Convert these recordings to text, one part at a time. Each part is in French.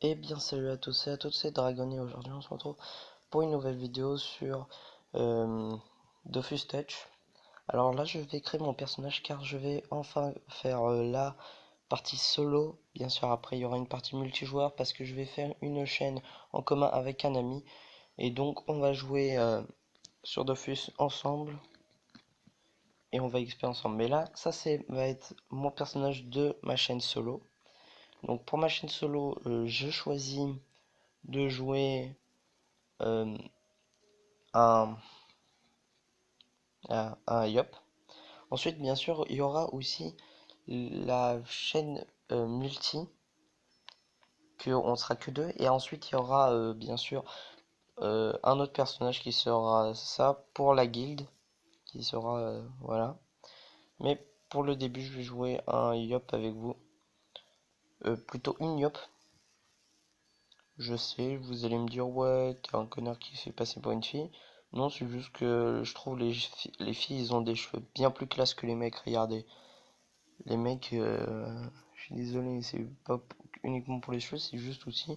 Eh bien salut à tous et à toutes, c'est Dragon et aujourd'hui on se retrouve pour une nouvelle vidéo sur Dofus Touch. Alors là je vais créer mon personnage car je vais enfin faire la partie solo. Bien sûr après il y aura une partie multijoueur parce que je vais faire une chaîne en commun avec un ami. Et donc on va jouer sur Dofus ensemble et on va XP ensemble. Mais là ça va être mon personnage de ma chaîne solo. Donc pour ma chaîne solo je choisis de jouer euh, un, un Yop. Ensuite, bien sûr, il y aura aussi la chaîne multi, que on sera que deux. Et ensuite, il y aura bien sûr un autre personnage qui sera ça pour la guilde, qui sera voilà. Mais pour le début, je vais jouer un Yop avec vous. Plutôt une Yop. Je sais, vous allez me dire, ouais, t'es un connard qui fait passer pour une fille. Non, c'est juste que je trouve les filles, ils ont des cheveux bien plus classe que les mecs. Regardez. Les mecs, je suis désolé, c'est pas uniquement pour les cheveux, c'est juste aussi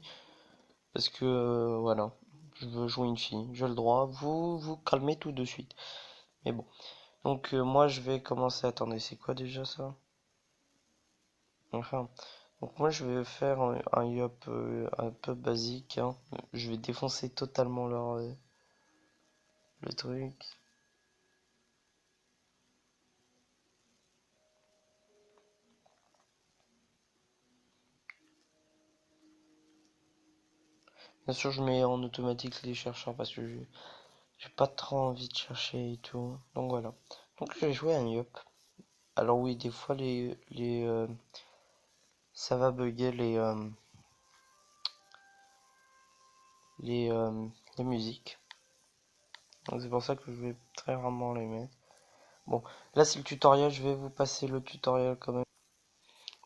parce que, voilà, je veux jouer une fille. J'ai le droit, vous calmez tout de suite. Mais bon. Donc, moi, je vais commencer. Attendez, c'est quoi déjà ça? Enfin. Donc, moi, je vais faire un yop un peu basique, hein. Je vais défoncer totalement le truc. Bien sûr, je mets en automatique les chercheurs parce que j'ai pas trop envie de chercher et tout. Donc voilà. Donc je vais jouer un Yop. Alors oui, des fois ça va bugger les, euh, les musiques. Donc c'est pour ça que je vais très rarement les mettre. Bon, là c'est le tutoriel, je vais vous passer le tutoriel quand même.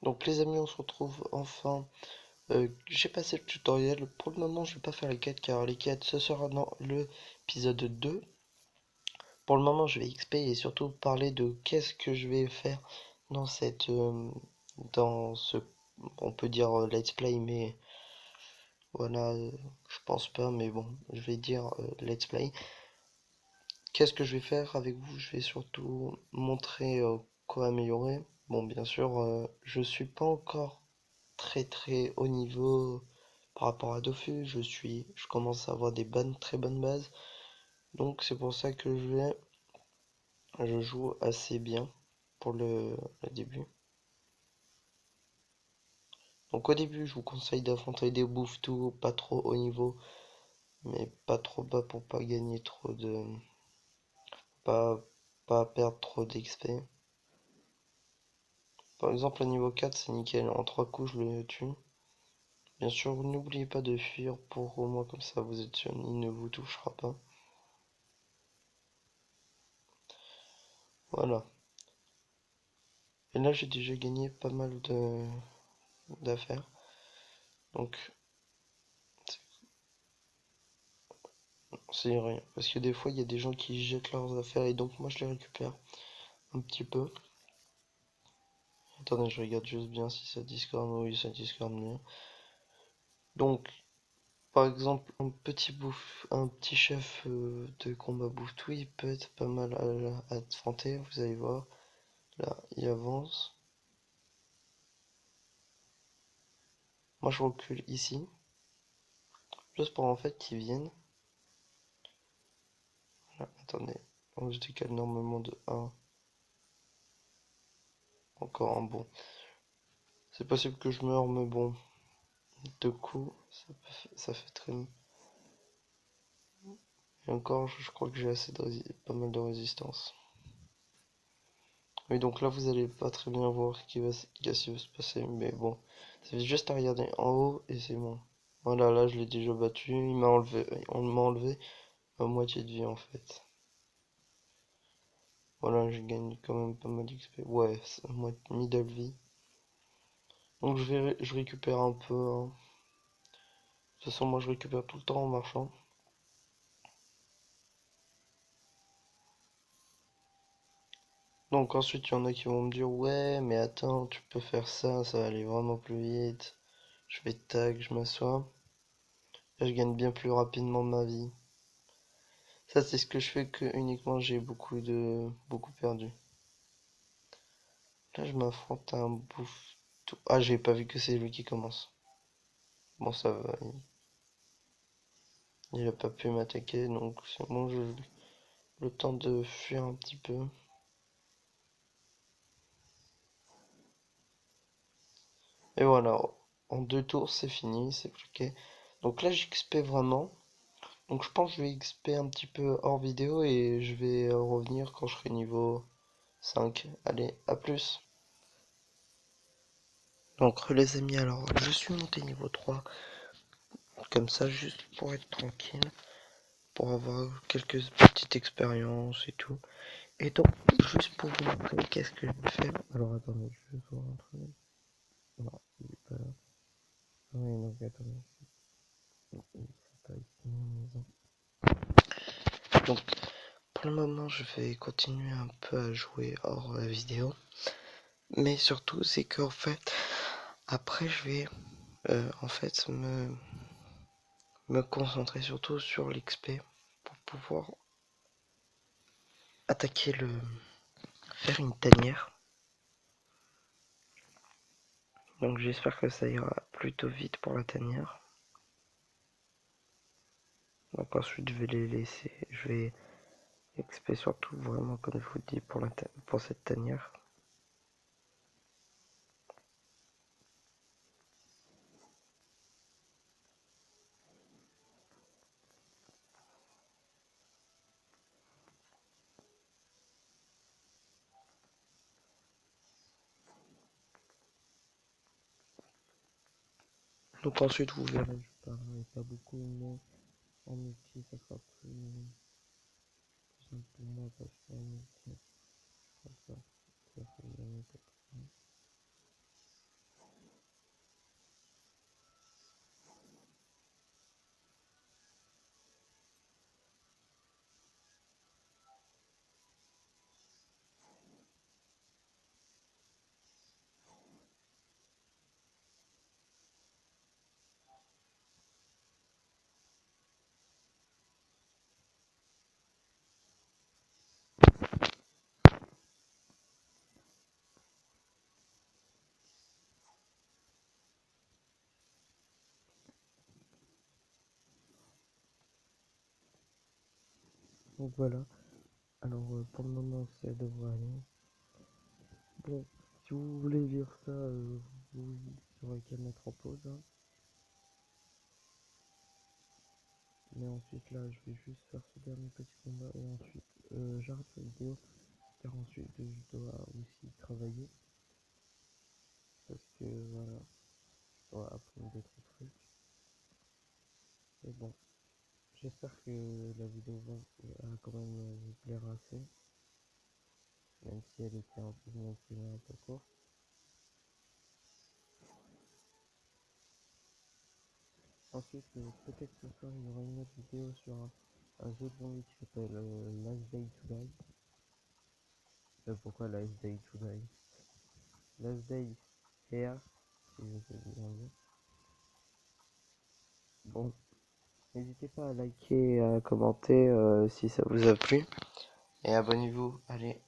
Donc les amis, on se retrouve enfin. J'ai passé le tutoriel. Pour le moment, je vais pas faire les quêtes car les quêtes ce sera dans l'épisode 2. Pour le moment, je vais XP et surtout parler de qu'est-ce que je vais faire dans dans ce, on peut dire let's play, mais voilà, je pense pas, mais bon, je vais dire let's play. Qu'est-ce que je vais faire avec vous? Je vais surtout montrer quoi améliorer. Bon, bien sûr, je suis pas encore très haut niveau par rapport à Dofus. Je commence à avoir des bonnes, très bonnes bases. Donc c'est pour ça que je joue assez bien pour le début. Donc au début, je vous conseille d'affronter des bouffes-tout pas trop haut niveau, mais pas trop bas pour pas gagner trop de, pas, pas perdre trop d'XP. Par exemple, au niveau 4, c'est nickel. En 3 coups, je le tue. Bien sûr, n'oubliez pas de fuir pour au moins comme ça, vous êtes sûr, il ne vous touchera pas. Voilà. Et là, j'ai déjà gagné pas mal de d'affaires. Donc, c'est rien. Parce que des fois, il y a des gens qui jettent leurs affaires et donc moi, je les récupère un petit peu. Attendez, je regarde juste bien si ça discorde. Oui, ça discorde bien. Donc, par exemple, un petit chef de combat bouffe-tout, il peut être pas mal à affronter, vous allez voir. Là, il avance. Moi, je recule ici, juste pour en fait qu'ils viennent. Là, attendez, donc je décale normalement de 1. Encore un bon. C'est possible que je meure, mais bon, deux coups, ça fait très... Et encore, je crois que j'ai assez pas mal de résistance. Oui, donc là, vous allez pas très bien voir qu'est-ce qui va se passer, mais bon. Ça fait juste à regarder en haut et c'est bon. Voilà, là, je l'ai déjà battu, on m'a enlevé ma moitié de vie en fait. Voilà, j'ai gagné quand même pas mal d'XP. Ouais, c'est middle vie. Donc je récupère un peu, hein. De toute façon, moi, je récupère tout le temps en marchant. Donc ensuite, il y en a qui vont me dire, ouais, mais attends, tu peux faire ça, ça va aller vraiment plus vite. Je vais tag, je m'assois. Là, je gagne bien plus rapidement ma vie. Ça, c'est ce que je fais que uniquement j'ai beaucoup perdu. Là, je m'affronte à un bouffe. Ah, j'ai pas vu que c'est lui qui commence. Bon, ça va. Il a pas pu m'attaquer, donc c'est bon, le temps de fuir un petit peu. Et voilà, en 2 tours, c'est fini, c'est bloqué. Donc là, j'XP vraiment. Donc je pense que je vais XP un petit peu hors vidéo et je vais revenir quand je serai niveau 5. Allez, à plus. Donc les amis, alors je suis monté niveau 3, comme ça, juste pour être tranquille, pour avoir quelques petites expériences et tout. Et donc, juste pour vous montrer qu'est-ce que je vais faire. Alors attendez, je vais voir un truc. Non, il est pas là. Oui, donc attendez. C'est pas ici, maison. Donc, pour le moment, je vais continuer un peu à jouer hors vidéo. Mais surtout, c'est qu'en fait, après, je vais en fait me concentrer surtout sur l'XP pour pouvoir attaquer faire une tanière. Donc j'espère que ça ira plutôt vite pour la tanière. Donc ensuite je vais les laisser, je vais XP surtout vraiment comme je vous dis pour cette tanière. Donc ensuite vous verrez, je parlerai pas beaucoup mais en multi ça sera plus simple pour moi parce qu'en multi comme ça fait gagner quelque chose. Donc voilà, alors pour le moment ça devrait aller. Bon, si vous voulez lire ça, vous aurez qu'à mettre en pause. Hein. Mais ensuite là, je vais juste faire ce dernier petit combat et ensuite j'arrête la vidéo car ensuite je dois aussi travailler parce que voilà, je dois apprendre d'autres trucs. Et bon, j'espère que la vidéo va quand même vous plaire assez, même si elle était un peu courte. Ensuite, peut-être ce soir, il y aura une autre vidéo sur un jeu de zombies qui s'appelle Last Day to Die. Pourquoi Last Day to Die? Last Day Here, si je sais bien dire. Bon, n'hésitez pas à liker et à commenter si ça vous a plu. Et abonnez-vous. Allez.